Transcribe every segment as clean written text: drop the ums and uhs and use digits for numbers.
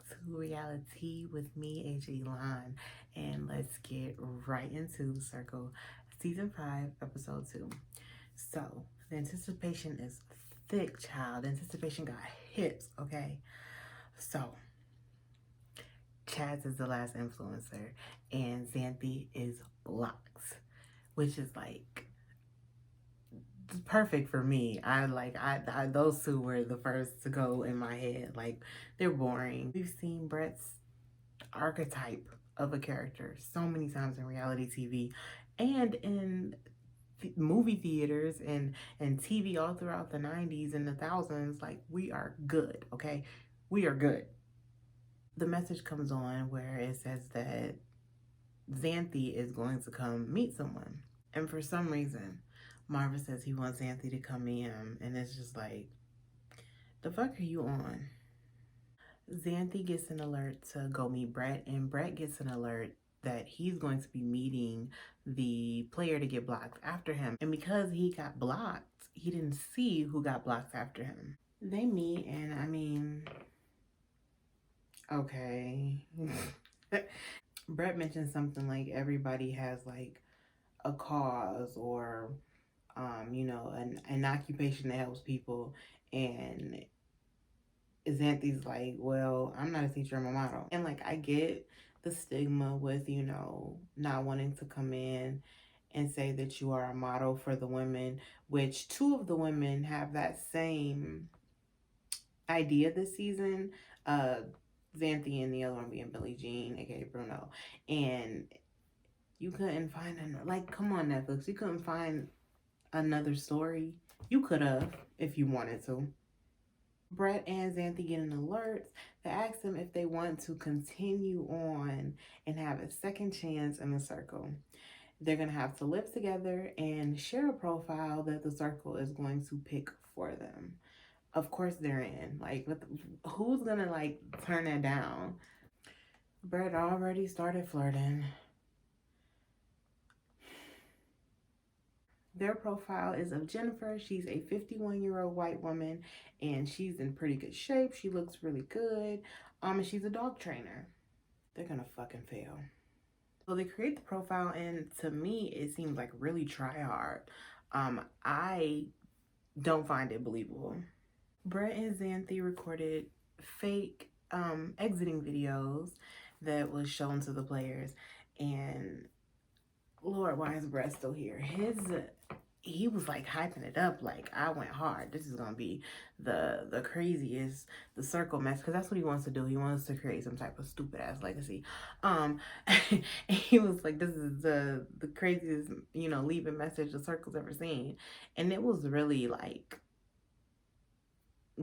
to RealiTEA with me, AJ Line, and let's get right into The Circle, Season 5, Episode 2. So, the anticipation is thick, child. The anticipation got hips, okay? So, Chaz is the last influencer, and Xanthi is Blocks, which is like perfect for me. I those two were the first to go in my head. Like, they're boring. We've seen Brett's archetype of a character so many times in reality TV and in movie theaters and TV all throughout the 90s and the thousands. Like, we are good, okay? We are good. The message comes on where it says that Xanthi is going to come meet someone. And for some reason, Marva says he wants Xanthi to come meet him. And it's just like, the fuck are you on? Xanthi gets an alert to go meet Brett, and Brett gets an alert that he's going to be meeting the player to get blocked after him. And because he got blocked, he didn't see who got blocked after him. They meet, and I mean, okay. Brett mentioned something like everybody has like a cause or an occupation that helps people, and Xanthi's like, well, I'm not a teacher, I'm a model. And like, I get the stigma with, not wanting to come in and say that you are a model for the women, which two of the women have that same idea this season. Xanthi and the other one being Billie Jean, aka Bruno. And you couldn't find like, come on, Netflix, you couldn't find another story. You could have if you wanted to. Brett and Xanthi get an alert that asks them if they want to continue on and have a second chance in the circle. They're going to have to live together and share a profile that the circle is going to pick for them. Of course they're in. Like, who's going to, like, turn that down? Brett already started flirting. Their profile is of Jennifer. She's a 51-year-old white woman, and she's in pretty good shape. She looks really good. And she's a dog trainer. They're gonna fucking fail. So they create the profile, and to me, it seems like really try hard. I don't find it believable. Brett and Xanthi recorded fake exiting videos that was shown to the players, and Lord, why is Brett still here? He was like hyping it up like, I went hard. This is gonna be the craziest, the circle mess, because that's what he wants to do. He wants to create some type of stupid ass legacy. And he was like, this is the craziest, leaving message the circle's ever seen. And it was really like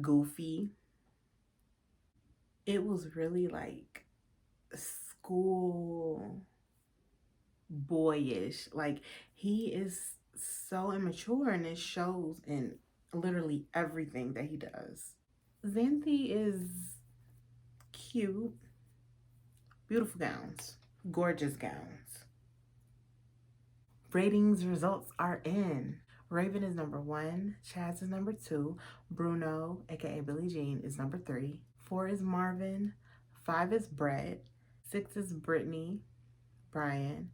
goofy. It was really like school boyish. Like, he is so immature, and it shows in literally everything that he does. Xanthi is cute, beautiful gowns, gorgeous gowns. Ratings results are in. Raven is number 1, Chaz is number 2, Bruno, aka Billie Jean, is number 3, 4 is Marvin, 5 is Brett, 6 is Brittany, Brian,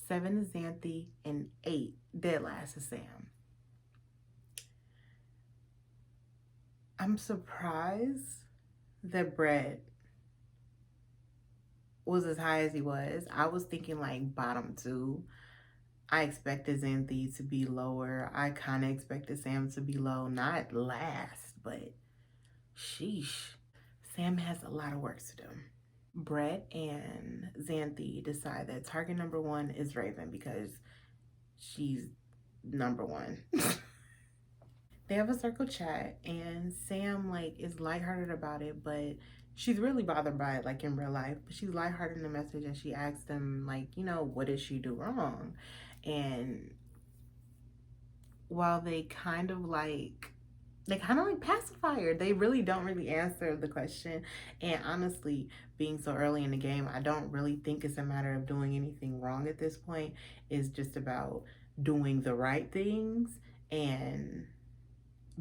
7 is Xanthi, and 8, dead last, is Sam. I'm surprised that Brett was as high as he was. I was thinking like bottom 2. I expected Xanthi to be lower. I kind of expected Sam to be low, not last, but sheesh. Sam has a lot of work to do. Brett and Xanthi decide that target number 1 is Raven because she's number 1. They have a circle chat, and Sam like is lighthearted about it, but she's really bothered by it like in real life. But she's lighthearted in the message, and she asks them like, what did she do wrong? And while they kind of like pacify her, they really don't really answer the question. And honestly, being so early in the game, I don't really think it's a matter of doing anything wrong at this point. It's just about doing the right things and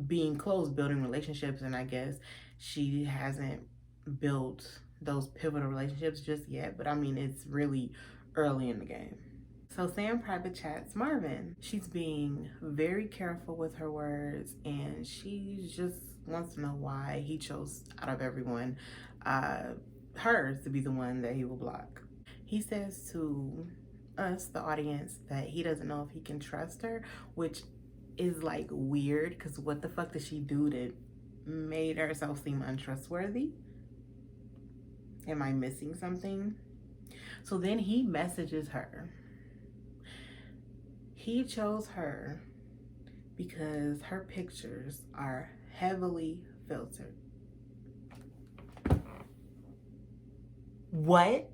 being close, building relationships. And I guess she hasn't built those pivotal relationships just yet, but I mean, it's really early in the game. So Sam private chats Marvin. She's being very careful with her words, and she just wants to know why he chose, out of everyone, uh, her to be the one that he will block. He says to us, the audience, that he doesn't know if he can trust her, which is like weird because what the fuck did she do that made herself seem untrustworthy? Am I missing something? So then he messages her. He chose her because her pictures are heavily filtered. What?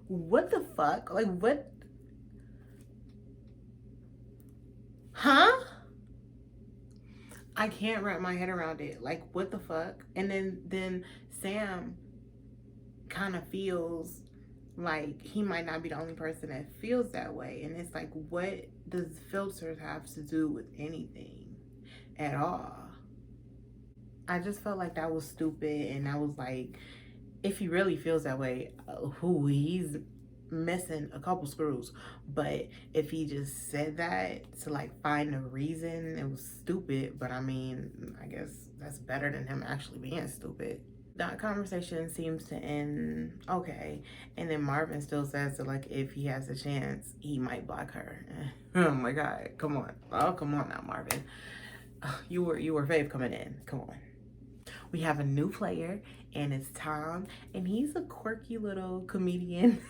What the fuck? Like, what? Huh? I can't wrap my head around it. Like, what the fuck? And then Sam kind of feels like he might not be the only person that feels that way. And it's like, what does filters have to do with anything at all? I just felt like that was stupid, and I was like, if he really feels that way, he's missing a couple screws. But if he just said that to like find a reason, it was stupid. But I mean, I guess that's better than him actually being stupid. That conversation seems to end okay, and then Marvin still says that like if he has a chance, he might block her. Oh my god, come on! Oh, come on now, Marvin. You were fave coming in. Come on. We have a new player, and it's Tom, and he's a quirky little comedian,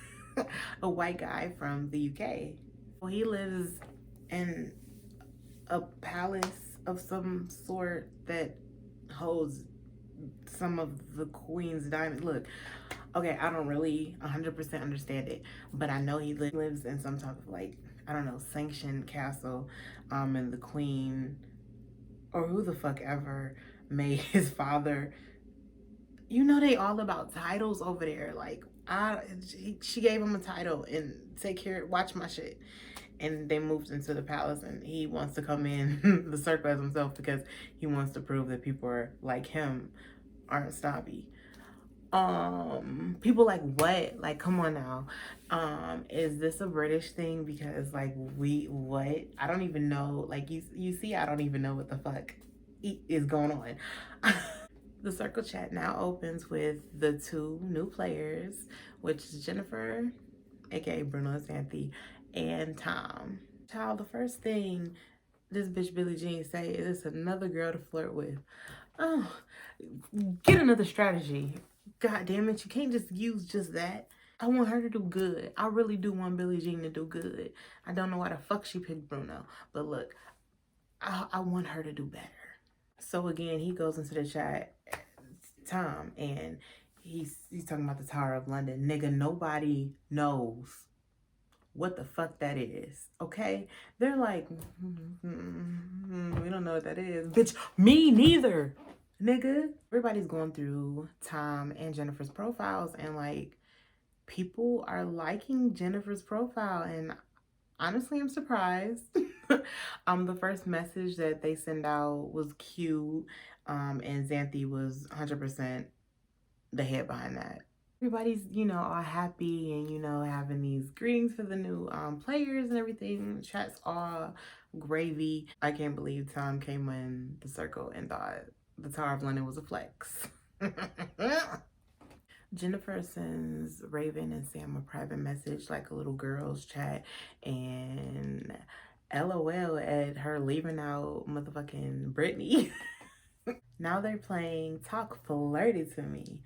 a white guy from the UK. Well, he lives in a palace of some sort that holds some of the queen's diamonds. Look, okay, I don't really 100% understand it, but I know he lives in some type of like, I don't know, sanctioned castle, and the queen, or who the fuck ever, made his father. You know, they all about titles over there. Like, she gave him a title and take care, watch my shit. And they moved into the palace, and he wants to come in the circle as himself because he wants to prove that people are like him aren't snobby. People like, what? Like, come on now. Is this a British thing? Because like, what? I don't even know. Like, you see, I don't even know what the fuck is going on. The circle chat now opens with the two new players, which is Jennifer, aka Bruno Xanthi, and Tom. Child, the first thing this bitch Billie Jean say is it's another girl to flirt with. Oh, get another strategy. God damn it, you can't just use just that. I want her to do good. I really do want Billie Jean to do good. I don't know why the fuck she picked Bruno, but look, I want her to do better. So again, he goes into the chat, Tom, and he's talking about the Tower of London. Nigga, nobody knows what the fuck that is, okay? They're like, we don't know what that is. Bitch, me neither, nigga. Everybody's going through Tom and Jennifer's profiles, and like, people are liking Jennifer's profile, and honestly, I'm surprised. The first message that they send out was cute, and Xanthi was 100% the head behind that. Everybody's, all happy and, having these greetings for the new players and everything. Chat's all gravy. I can't believe Tom came in the circle and thought the Tower of London was a flex. Jennifer sends Raven and Sam a private message, like a little girls chat, and LOL at her leaving out motherfucking Brittany. Now they're playing Talk Flirty to Me,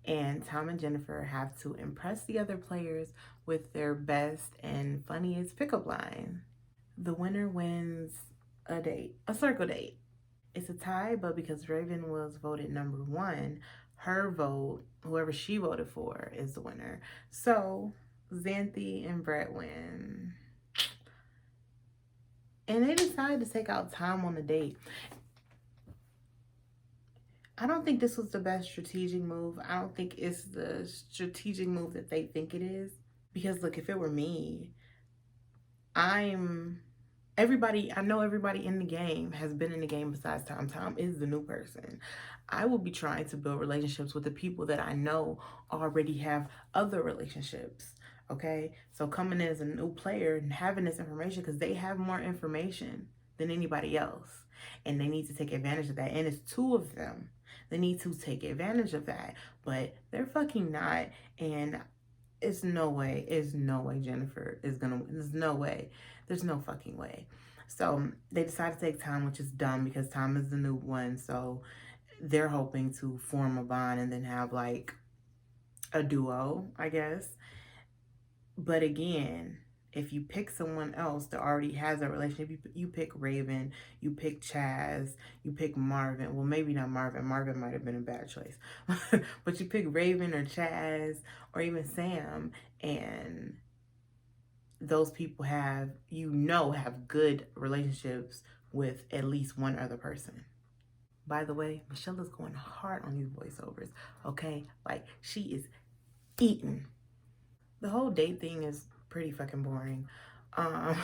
and Tom and Jennifer have to impress the other players with their best and funniest pickup line. The winner wins a date, a circle date. It's a tie, but because Raven was voted number one, her vote, whoever she voted for, is the winner. So Xanthi and Brett win. And they decided to take out Tom on the date. I don't think this was the best strategic move. I don't think it's the strategic move that they think it is. Because look, if it were me, I'm Everybody, I know everybody in the game has been in the game besides Tom. Tom is the new person. I will be trying to build relationships with the people that I know already have other relationships. Okay, so coming in as a new player and having this information, because they have more information than anybody else, and they need to take advantage of that. And it's two of them. They need to take advantage of that, but they're fucking not. And it's no way Jennifer is gonna win. There's no way. There's no fucking way. So they decide to take Tom, which is dumb because Tom is the new one. So they're hoping to form a bond and then have like a duo, I guess. But again, if you pick someone else that already has a relationship, you pick Raven, you pick Chaz, you pick Marvin. Well, maybe not Marvin. Marvin might have been a bad choice. But you pick Raven or Chaz or even Sam, and those people have, have good relationships with at least one other person. By the way, Michelle is going hard on these voiceovers, okay? Like, she is eating. The whole date thing is pretty fucking boring. Um,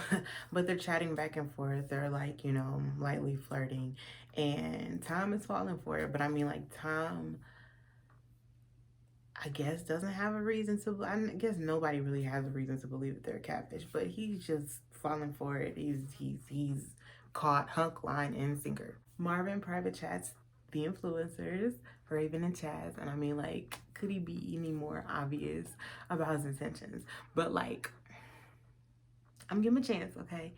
but they're chatting back and forth. They're like, lightly flirting. And Tom is falling for it. But I mean, like, Tom, I guess, doesn't have a reason to. I guess nobody really has a reason to believe that they're a catfish. But he's just falling for it. He's caught hook, line, and sinker. Marvin private chats the influencers, Raven and Chaz, and I mean, like, could he be any more obvious about his intentions? But like, I'm giving him a chance, okay?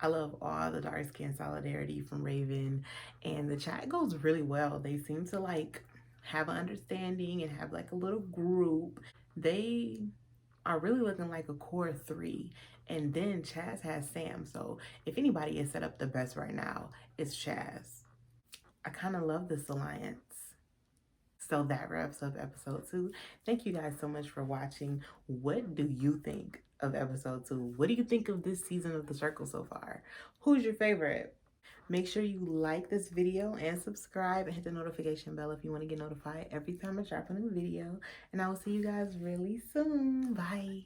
I love all the dark skin solidarity from Raven, and the chat goes really well. They seem to like have an understanding and have like a little group. They are really looking like a core three. And then Chaz has Sam. So if anybody is set up the best right now, it's Chaz. I kind of love this alliance. So that wraps up episode 2. Thank you guys so much for watching. What do you think of episode 2? What do you think of this season of The Circle so far? Who's your favorite? Make sure you like this video and subscribe and hit the notification bell if you want to get notified every time I drop a new video. And I will see you guys really soon. Bye.